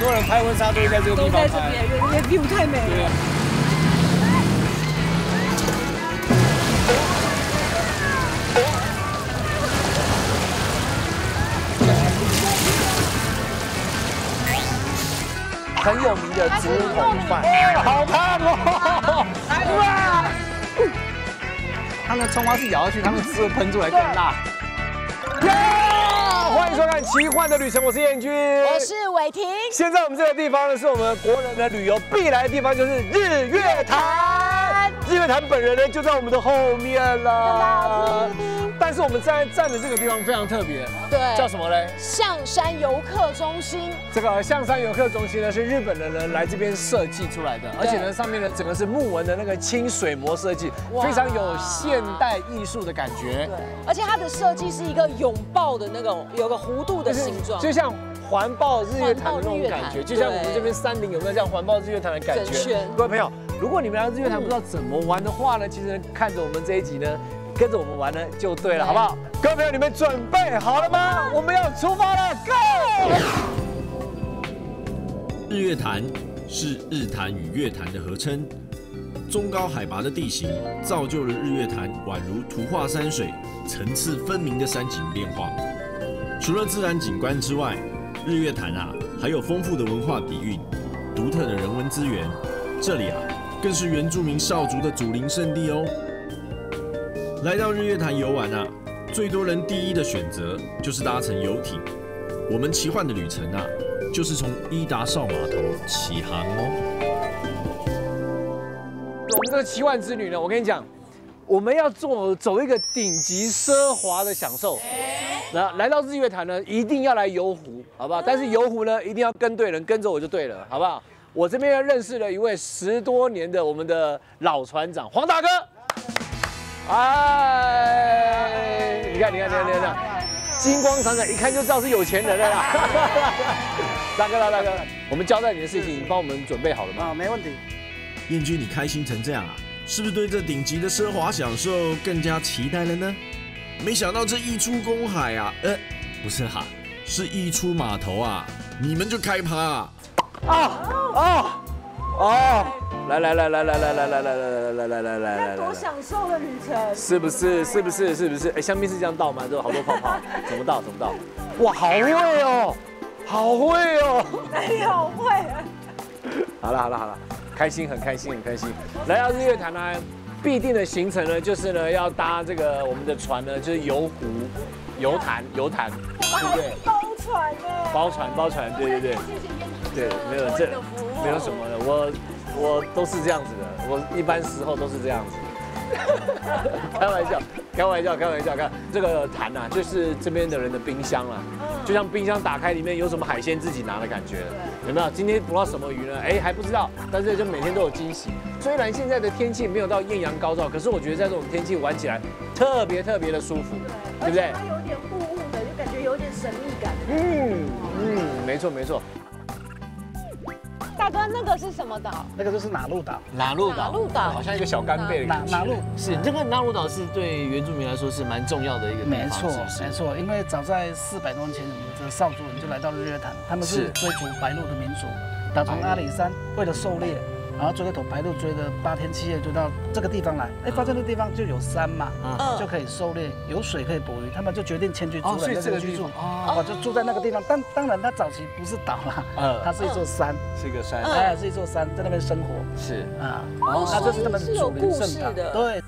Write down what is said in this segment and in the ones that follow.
多人拍婚纱都会在这个地方拍，因为 view 太美了。很有名的竹筒饭，好烫哦！哇！他们葱花是咬下去，他们汁会喷出来更辣。欢迎收看《奇幻的旅程》，我是彦君，我是伟霆。现在我们这个地方呢，是我们国人的旅游必来的地方，就是日月潭。日月潭本人呢，就在我们的后面了。但是我们站的这个地方非常特别，对，叫什么嘞？象山游客中心。这个象山游客中心呢，是日本的人来这边设计出来的，而且呢，上面呢整个是木纹的那个清水模设计，非常有现代艺术的感觉。对，而且它的设计是一个拥抱的那种，有个弧度的形状，就像环抱日月潭的那种感觉，就像我们这边山林有没有这样环抱日月潭的感觉？各位朋友，如果你们来日月潭不知道怎么玩的话呢，其实看着我们这一集呢，跟着我们玩呢就对了，好不好？各位朋友，你们准备好了吗？我们要出发了 ，Go！ 日月潭是日潭与月潭的合称，中高海拔的地形造就了日月潭宛如图画山水、层次分明的山景变化。除了自然景观之外，日月潭还有丰富的文化底蕴、独特的人文资源。这里更是原住民少族的祖灵圣地哦。来到日月潭游玩最多人第一的选择就是搭乘游艇。我们奇幻的旅程就是从伊达邵码头起航哦。我们这个奇幻之旅呢，我跟你讲，我们要走一个顶级奢华的享受。来到日月潭呢，一定要来游湖，好不好？但是游湖呢，一定要跟对人，跟着我就对了，好不好？我这边认识了一位10多年的我们的老船长黄大哥。哎，你看，金光闪闪，一看就知道是有钱人了啦。大哥，我们交代你的事情，你帮我们准备好了吗？没问题。彦君，你开心成这样是不是对这顶级的奢华享受更加期待了呢？没想到这一出公海不是是一出码头你们就开趴来，多享受的旅程，是不是？哎，香槟是这样倒吗？都好多泡泡，怎么倒？哇，好会哦！哎，好会！好了，很开心。来到日月潭呢，必定的行程呢，就是呢要搭这个我们的船呢，就是游湖、游潭，对不对？包船，对。对，没有没有什么的，我都是这样子的，我一般时候都是这样子。开玩笑，看这个潭就是这边的人的冰箱啦，就像冰箱打开里面有什么海鲜自己拿的感觉，有没有？今天捕到什么鱼呢？还不知道，但是就每天都有惊喜。虽然现在的天气没有到艳阳高照，可是我觉得在这种天气玩起来特别的舒服，对不对？它有点雾的，就感觉有点神秘感。没错。大哥，那个是什么岛？那个就是哪路岛。哪路岛，好像一个小干贝的感觉。哪路是这个纳鲁岛是对原住民来说是蛮重要的一个地方。没错，因为早在400多年前，我们的少族人就来到日月潭，他们是追逐白鹭的民族，打从阿里山为了狩猎，然后追了头白鹭，追了8天7夜，就到这个地方来。发现这个地方就有山嘛，就可以狩猎，有水可以捕鱼，他们就决定迁居族人在这里居住，就住在那个地方。但当然，它早期不是岛啦，它是一座山，是一个山，是一座山，在那边生活。是那这是他们祖灵圣岛，对。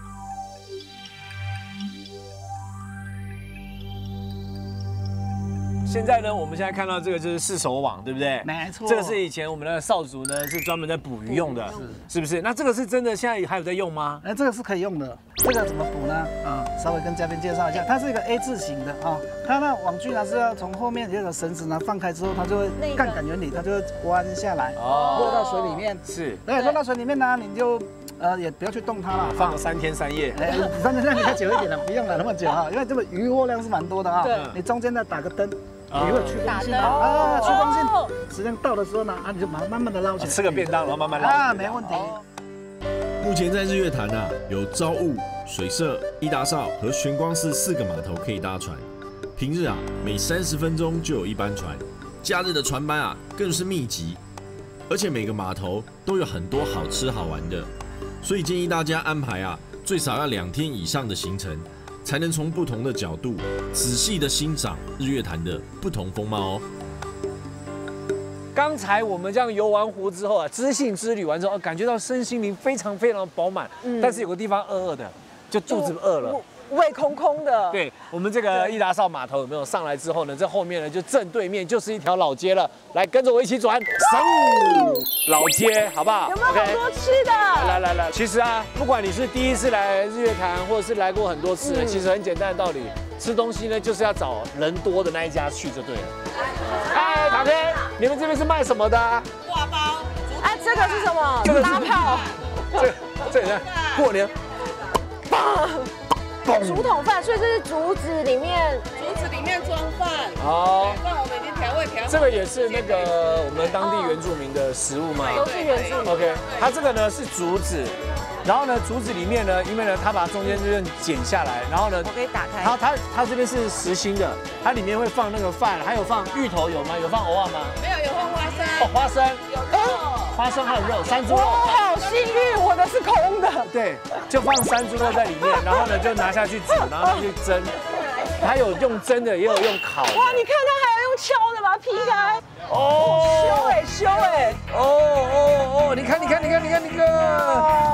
现在呢，我们现在看到这个就是4手网，对不对？没错，这个是以前我们的少族呢是专门在捕鱼用的，是不是？那这个是真的，现在还有在用吗？这个是可以用的。这个怎么捕呢？稍微跟嘉宾介绍一下，它是一个 A 字形的它那网具呢是要从后面这个绳子呢放开之后，它就会杠杆原理，它就会弯下来，落到水里面。是，对，落到水里面呢，你就也不要去动它了，放3天3夜。3天3夜久一点了，不用了那么久因为这个鱼货量是蛮多的你中间再打个灯。你会去光性去光性，时间到的时候呢，你就慢慢的捞起来，吃个便当，然后慢慢捞。没问题。目前在日月潭有朝雾、水社、伊达邵和玄光寺4个码头可以搭船。平日每30分钟就有一班船，假日的船班啊更是密集，而且每个码头都有很多好吃好玩的，所以建议大家安排啊最少要2天以上的行程，才能从不同的角度仔细的欣赏日月潭的不同风貌哦。刚才我们这样游完湖之后啊，知性之旅完之后，感觉到身心灵非常非常饱满。但是有个地方饿的，就肚子饿了。胃空空的。对，我们这个伊达邵码头有没有上来之后呢？这后面呢就正对面就是一条老街了。来，跟着我一起转，老街，好不好？有没有好多吃的？来，其实啊，不管你是第一次来日月潭，或者是来过很多次，其实很简单的道理，吃东西呢就是要找人多的那一家去就对了。哎，唐天，你们这边是卖什么的？挂包。哎，这个是什么？拉炮。这人过年。竹筒饭，所以这是竹子里面装饭。哦，饭我们已经调味调好。这个也是那个我们当地原住民的食物吗？都是原住民。 OK， 它这个呢是竹子，然后呢竹子里面呢，因为呢它把中间这边剪下来，然后呢我可以打开。它这边是实心的，它里面会放那个饭，还有放芋头有吗？有放藕啊吗？没有，有放花生。哦，花生。有肉。花生还有肉，山猪我肉。好幸运，我的是空的。对，就放山猪肉在里面，然后呢就拿下去煮，然后去蒸。它有用蒸的，也有用烤的。哇，你看它还要用敲的把它劈开。哦，修哎。哦，你看，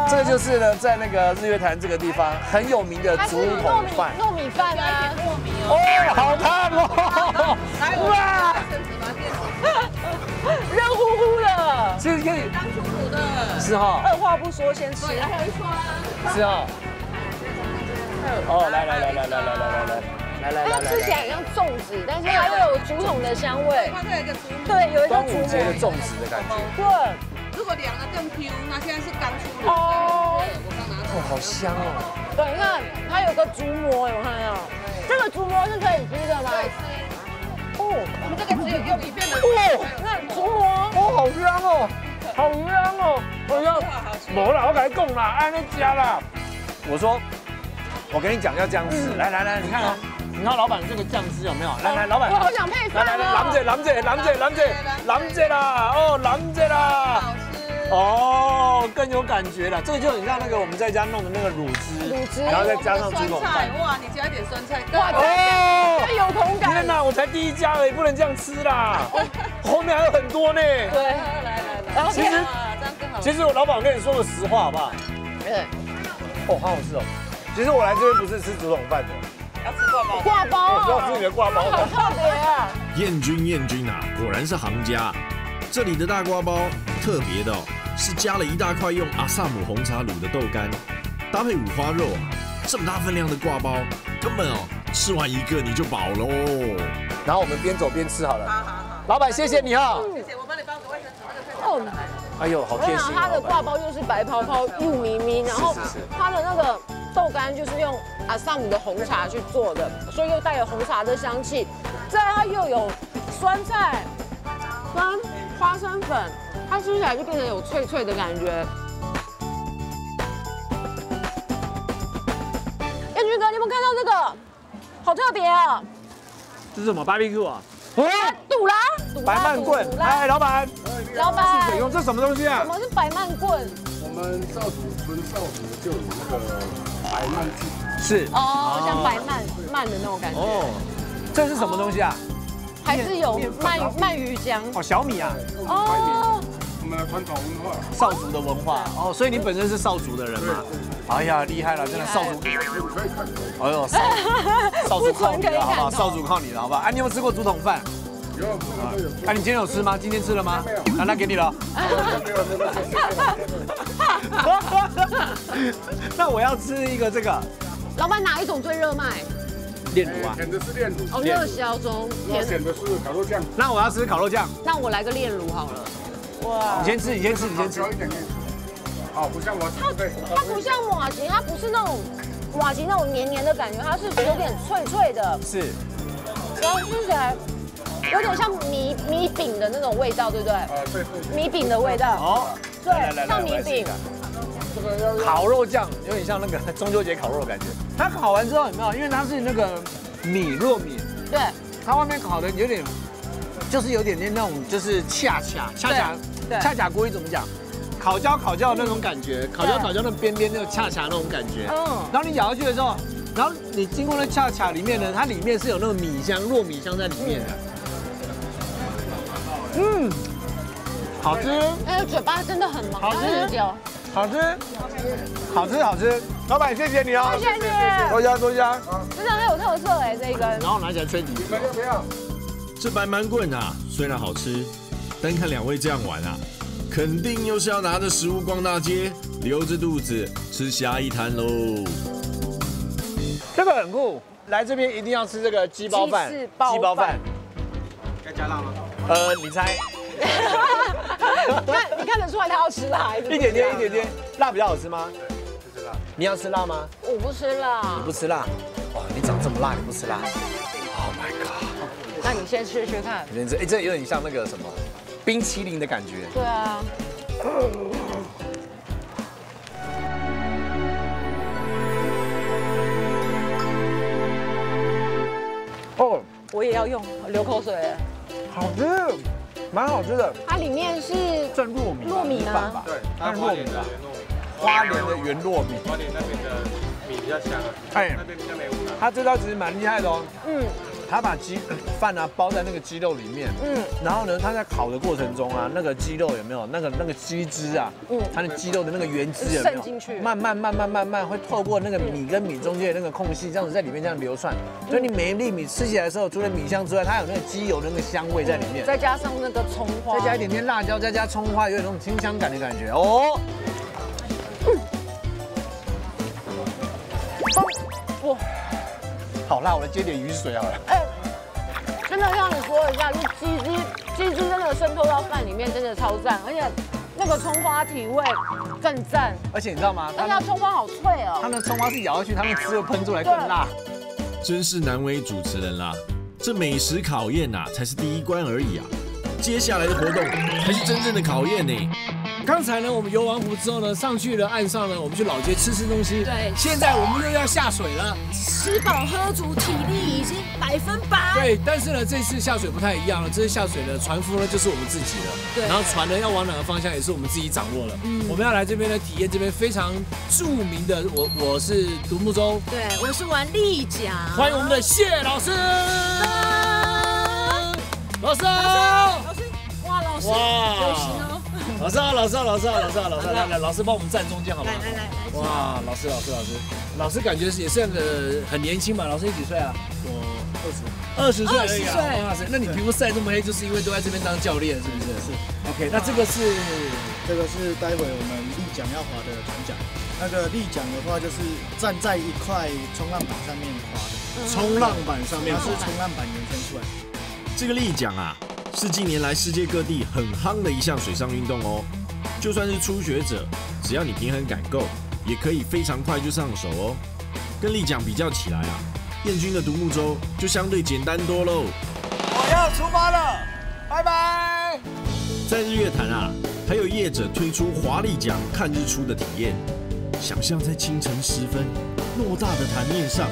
这个就是呢，在那个日月潭这个地方很有名的竹筒饭。糯米饭啊。哦，好烫哦！哇，热乎乎的。其实可以。刚出炉的。是哈。二话不说先吃。还有一刷。是哈。哦，来。它吃起来很像粽子，但是它又有竹筒的香味。它这有一个竹。对，有一个端午节的粽子的感觉。对。如果凉的更 Q，那现在是刚出炉。哦。我刚拿出。哦，好香哦。对，你看它有个竹膜，有看到？这个竹膜是可以吃的吗？哦，我们这个只有用一遍的。哦，那竹膜。哦，好香哦，好香哦，好香。没啦，我跟你讲啦，按那加啦。我说，我跟你讲要这样吃。来，你看哦，你看老板这个酱汁有没有？来，老板。我好想配饭哦。蓝姐啦，哦，蓝姐啦。好吃。哦，更有感觉了。这个就很像那个我们在家弄的那个卤汁，然后再加上猪肉饭。哇，你加一点酸菜。哇，哦，这有同感。天哪，我才第一家而已，不能这样吃啦。后面还有很多呢。对，来。然后其实。这样更好。其实我老板，我跟你说个实话好不好？对。哦，好好吃哦。其实我来这边不是吃竹筒饭的，要吃挂包。挂包。我要吃你的挂包。好特别啊！燕君啊，果然是行家。这里的大瓜包特别的哦，是加了一大块用阿萨姆红茶卤的豆干，搭配五花肉啊，这么大分量的挂包，根本哦吃完一个你就饱喽。然后我们边走边吃好了。好。老板，谢谢你哈。谢谢，我帮你包个卫生纸，那个菜。哦。哎呦，好贴心。它的挂包就是白泡泡、又咪咪，然后它的那个豆干就是用阿萨姆的红茶去做的，所以又带有红茶的香气。再来它又有酸菜跟花生粉，它吃起来就变成有脆脆的感觉。彦君哥，你有没有看到这个？好特别啊！这是什么 barbecue 啊？杜拉白曼棍。哎，老板，水用这什么东西啊？什么是白曼棍？我们少主就有那个白曼剂。是。哦，像白曼的那种感觉。哦，这是什么东西啊？还是有鳗鱼浆。哦，小米啊。哦。我们的传统文化。少族的文化。哦，所以你本身是少族的人嘛？哎呀，厉害了，真的少族。哎呦，少族靠你了，好不好？少族靠你了，好不好？啊，你有没有吃过竹筒饭？有。啊，你今天有吃吗？今天吃了吗？啊，那给你了。那我要吃一个这个。老板哪一种最热卖？炼乳啊。甜的是炼乳。哦，热销中。甜的是烤肉酱。那我要吃烤肉酱。那我来个炼乳好了。哇。你先吃。小一点。好，不像麻糬。它不像麻糬，它不是那种麻糬那种黏黏的感觉，它是有点脆脆的。是。然后吃起来有点像米饼的那种味道，对不对？对。米饼的味道。哦。对，像米饼。烤肉酱有点像那个中秋节烤肉的感觉。它烤完之后有没有？因为它是那个糯米。对。它外面烤的有点就是有点那种就是恰恰锅鱼怎么讲？烤焦的那种感觉，烤焦那边边那种恰那种感觉。然后你咬下去的时候，然后你经过那恰里面呢，它里面是有那种米香、糯米香在里面的。好吃。哎，嘴巴真的很忙，好吃好吃。好吃。老板，谢谢你哦。谢谢你。多加。真的很有特色哎，这一根。然后拿起来吹底。不要。这白馒棍啊，虽然好吃，但看两位这样玩啊，肯定又是要拿着食物逛大街，留着肚子吃下一摊喽。这个很酷，来这边一定要吃这个鸡包饭。鸡包饭。该加辣吗？你猜。你看得出来他要吃辣还是？一点点，辣比较好吃吗？吃辣。你要吃辣吗？我不吃辣。你不吃辣？哇，你长这么辣，你不吃辣 ？Oh my god！ 那你先吃吃看。这有点像那个什么冰淇淋的感觉。对啊。哦，我也要用，流口水了。好吃，蛮好吃的。它里面是这糯米饭吧？对，它糯米吧？花莲的原糯米。花莲那边的米比较香啊，哎，那边比较没味道。它这道其实蛮厉害的哦。他把饭啊包在那个鸡肉里面，然后呢，他在烤的过程中啊，那个鸡肉有没有那个鸡汁啊，它的鸡肉的那个原汁有没有渗进去，慢慢会透过那个米跟米中间的那个空隙，这样子在里面这样流窜，所以你每一粒米吃起来的时候，除了米香之外，它有那个鸡油的那个香味在里面，再加上那个葱花，再加一点点辣椒，再加葱花，有点那种清香感的感觉哦。哇！好辣，我来接点雨水好了。真的像你说的一样，就鸡汁真的渗透到饭里面，真的超赞，而且那个葱花提味更赞。而且你知道吗？而且它葱花好脆哦。它那葱花是咬下去，它那汁会喷出来更辣。真是难为主持人啦，这美食考验呐，才是第一关而已啊，接下来的活动才是真正的考验呢。刚才呢，我们游完湖之后呢，上去了岸上呢，我们去老街吃东西。对，现在我们又要下水了，吃饱喝足，体力已经100%。对，但是呢，这次下水不太一样了，这次下水呢，船夫呢就是我们自己的，对，然后船呢要往哪个方向也是我们自己掌握了。我们要来这边呢体验这边非常著名的，我是独木舟，对，我是玩立桨，欢迎我们的谢老师，老师，哇，老师，有型哦。老师好，来，老师帮我们站中间好吗？来，哇，老师感觉也是很年轻嘛，老师你几岁啊？我20岁而已啊。哇塞，那你皮肤晒这么黑，就是因为都在这边当教练，是不是？是。OK， 那这个是待会我们立桨要划的船桨。那个立桨的话，就是站在一块冲浪板上面划的。冲浪板上面，它是冲浪板延伸出来。这个立桨啊，是近年来世界各地很夯的一项水上运动哦。就算是初学者，只要你平衡感够，也可以非常快就上手哦。跟立桨比较起来啊，燕军的独木舟就相对简单多喽。我要出发了，拜拜。在日月潭啊，还有业者推出划立桨看日出的体验。想象在清晨时分，偌大的潭面上，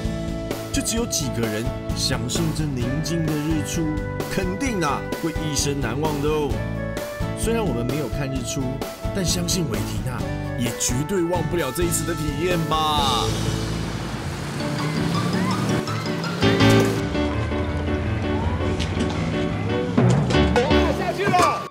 就只有几个人享受着宁静的日出，肯定啊会一生难忘的哦。虽然我们没有看日出，但相信伟霆啊，也绝对忘不了这一次的体验吧。下去了。